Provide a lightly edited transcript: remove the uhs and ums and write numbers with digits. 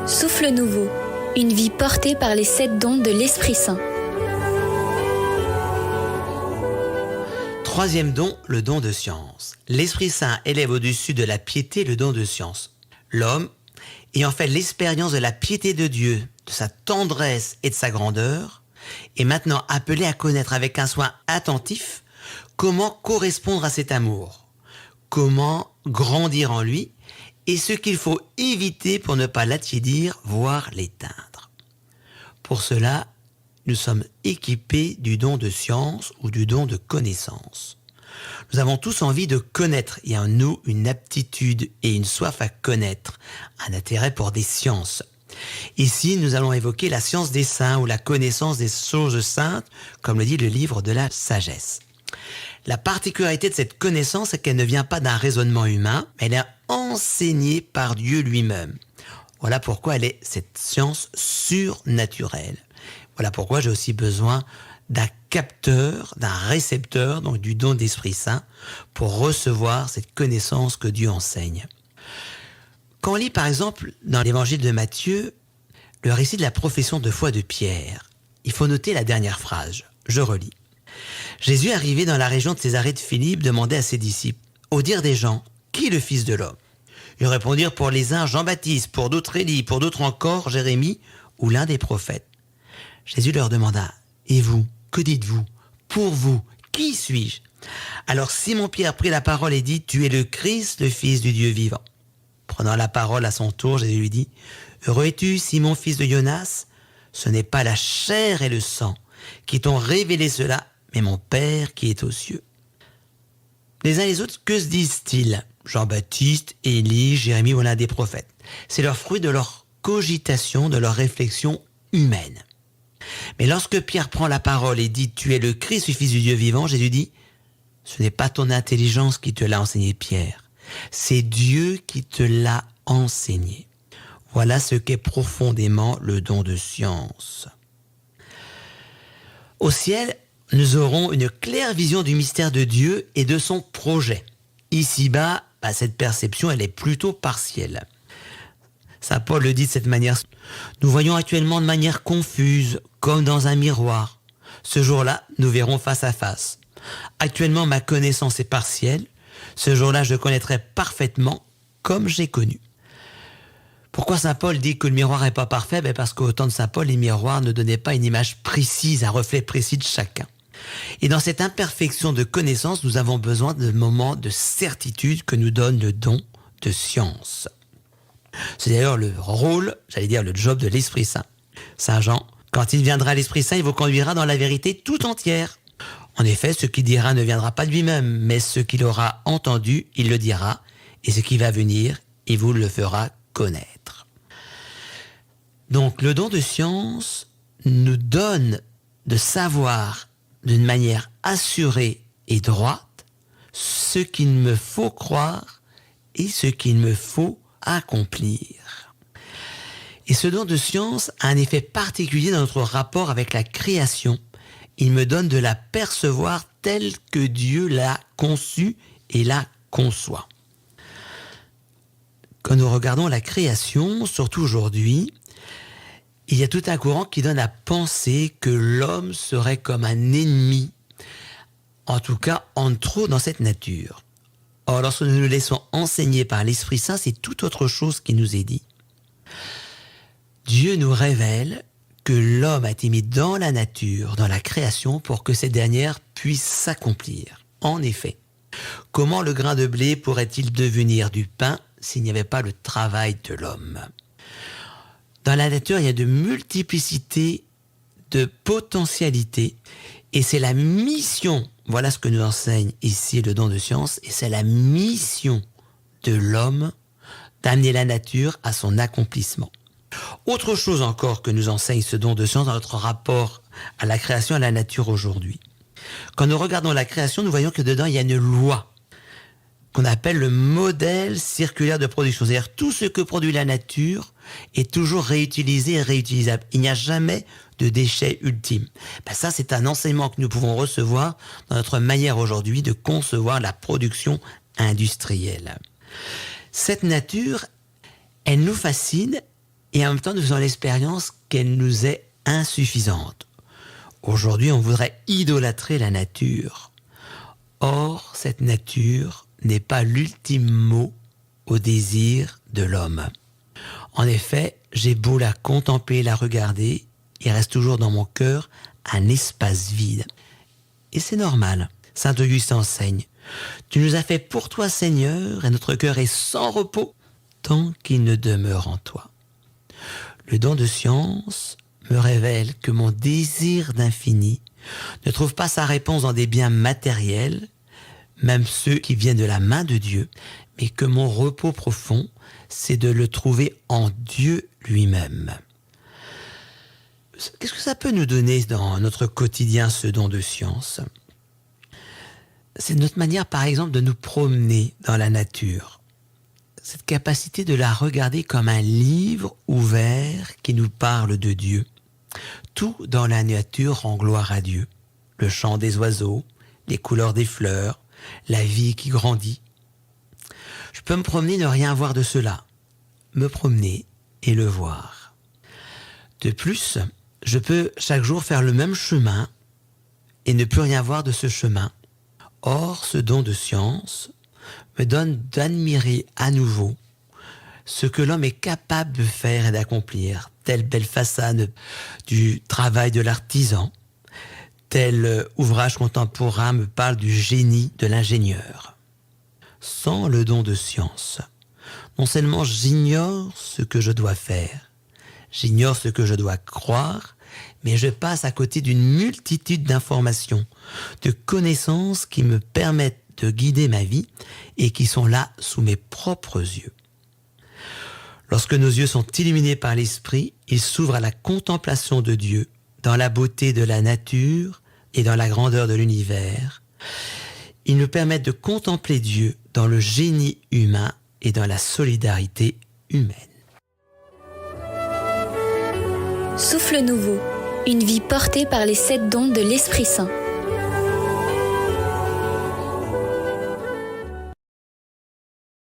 Souffle nouveau, une vie portée par les 7 dons de l'Esprit Saint. Troisième don, le don de science. L'Esprit Saint élève au-dessus de la piété le don de science. L'homme, ayant fait l'expérience de la piété de Dieu, de sa tendresse et de sa grandeur, est maintenant appelé à connaître avec un soin attentif comment correspondre à cet amour, comment grandir en lui et ce qu'il faut éviter pour ne pas l'attiédir, voire l'éteindre. Pour cela, nous sommes équipés du don de science ou du don de connaissance. Nous avons tous envie de connaître. Il y a en nous une aptitude et une soif à connaître, un intérêt pour des sciences. Ici, nous allons évoquer la science des saints ou la connaissance des choses saintes, comme le dit le livre de la sagesse. La particularité de cette connaissance, c'est qu'elle ne vient pas d'un raisonnement humain, mais elle est enseignée par Dieu lui-même. Voilà pourquoi elle est cette science surnaturelle. Voilà pourquoi j'ai aussi besoin d'un capteur, d'un récepteur, donc du don d'Esprit Saint, pour recevoir cette connaissance que Dieu enseigne. Quand on lit par exemple dans l'évangile de Matthieu, le récit de la profession de foi de Pierre, il faut noter la dernière phrase. Je relis. Jésus, arrivé dans la région de Césarée de Philippe, demandait à ses disciples, au dire des gens, qui est le Fils de l'homme ? Ils répondirent pour les uns Jean-Baptiste, pour d'autres Élie, pour d'autres encore Jérémie ou l'un des prophètes. Jésus leur demanda, et vous, que dites-vous ? Pour vous, qui suis-je ? Alors Simon-Pierre prit la parole et dit, tu es le Christ, le Fils du Dieu vivant. Prenant la parole à son tour, Jésus lui dit, heureux es-tu, Simon, fils de Jonas ? Ce n'est pas la chair et le sang qui t'ont révélé cela, mais mon Père qui est aux cieux. Les uns et les autres, que se disent-ils ? Jean-Baptiste, Élie, Jérémie ou l'un des prophètes. C'est leur fruit de leur cogitation, de leur réflexion humaine. Mais lorsque Pierre prend la parole et dit « Tu es le Christ, le Fils du Dieu vivant », Jésus dit « Ce n'est pas ton intelligence qui te l'a enseigné, Pierre. C'est Dieu qui te l'a enseigné. » Voilà ce qu'est profondément le don de science. Au ciel, nous aurons une claire vision du mystère de Dieu et de son projet. Ici-bas, cette perception, elle est plutôt partielle. Saint Paul le dit de cette manière. Nous voyons actuellement de manière confuse, comme dans un miroir. Ce jour-là, nous verrons face à face. Actuellement, ma connaissance est partielle. Ce jour-là, je connaîtrai parfaitement comme j'ai connu. Pourquoi Saint Paul dit que le miroir n'est pas parfait ? Parce qu'au temps de Saint Paul, les miroirs ne donnaient pas une image précise, un reflet précis de chacun. Et dans cette imperfection de connaissance, nous avons besoin de moments de certitude que nous donne le don de science. C'est d'ailleurs le rôle, le job de l'Esprit Saint. Saint Jean, quand il viendra l'Esprit Saint, il vous conduira dans la vérité tout entière. En effet, ce qu'il dira ne viendra pas de lui-même, mais ce qu'il aura entendu, il le dira, et ce qui va venir, il vous le fera connaître. Donc, le don de science nous donne de savoir d'une manière assurée et droite ce qu'il me faut croire et ce qu'il me faut accomplir. Et ce don de science a un effet particulier dans notre rapport avec la création. Il me donne de la percevoir telle que Dieu l'a conçue et la conçoit. Quand nous regardons la création, surtout aujourd'hui, il y a tout un courant qui donne à penser que l'homme serait comme un ennemi, en tout cas en trop dans cette nature. Or, lorsque nous nous laissons enseigner par l'Esprit Saint, c'est tout autre chose qui nous est dit. Dieu nous révèle que l'homme a été mis dans la nature, dans la création, pour que cette dernière puisse s'accomplir. En effet, comment le grain de blé pourrait-il devenir du pain s'il n'y avait pas le travail de l'homme ? Dans la nature, il y a de multiplicité, de potentialités, et c'est la mission, voilà ce que nous enseigne ici le don de science, et c'est la mission de l'homme d'amener la nature à son accomplissement. Autre chose encore que nous enseigne ce don de science dans notre rapport à la création et à la nature aujourd'hui. Quand nous regardons la création, nous voyons que dedans, il y a une loi qu'on appelle le modèle circulaire de production. C'est-à-dire tout ce que produit la nature est toujours réutilisé et réutilisable. Il n'y a jamais de déchet ultime. Ça, c'est un enseignement que nous pouvons recevoir dans notre manière aujourd'hui de concevoir la production industrielle. Cette nature, elle nous fascine et en même temps nous faisons l'expérience qu'elle nous est insuffisante. Aujourd'hui, on voudrait idolâtrer la nature. Or, cette nature n'est pas l'ultime mot au désir de l'homme. En effet, j'ai beau la contempler, la regarder, il reste toujours dans mon cœur un espace vide. Et c'est normal. Saint Augustin enseigne: tu nous as fait pour toi, Seigneur, et notre cœur est sans repos tant qu'il ne demeure en toi. Le don de science me révèle que mon désir d'infini ne trouve pas sa réponse dans des biens matériels, même ceux qui viennent de la main de Dieu, mais que mon repos profond, c'est de le trouver en Dieu lui-même. Qu'est-ce que ça peut nous donner dans notre quotidien, ce don de science ? C'est notre manière, par exemple, de nous promener dans la nature. Cette capacité de la regarder comme un livre ouvert qui nous parle de Dieu. Tout dans la nature rend gloire à Dieu. Le chant des oiseaux, les couleurs des fleurs, la vie qui grandit. Je peux me promener, ne rien voir de cela. Me promener et le voir. De plus, je peux chaque jour faire le même chemin et ne plus rien voir de ce chemin. Or, ce don de science me donne d'admirer à nouveau ce que l'homme est capable de faire et d'accomplir. Telle belle façade du travail de l'artisan, tel ouvrage contemporain me parle du génie de l'ingénieur. Sans le don de science, non seulement j'ignore ce que je dois faire, j'ignore ce que je dois croire, mais je passe à côté d'une multitude d'informations, de connaissances qui me permettent de guider ma vie et qui sont là sous mes propres yeux. Lorsque nos yeux sont illuminés par l'Esprit, ils s'ouvrent à la contemplation de Dieu, dans la beauté de la nature et dans la grandeur de l'univers. Ils nous permettent de contempler Dieu dans le génie humain et dans la solidarité humaine. Souffle nouveau, une vie portée par les 7 dons de l'Esprit Saint.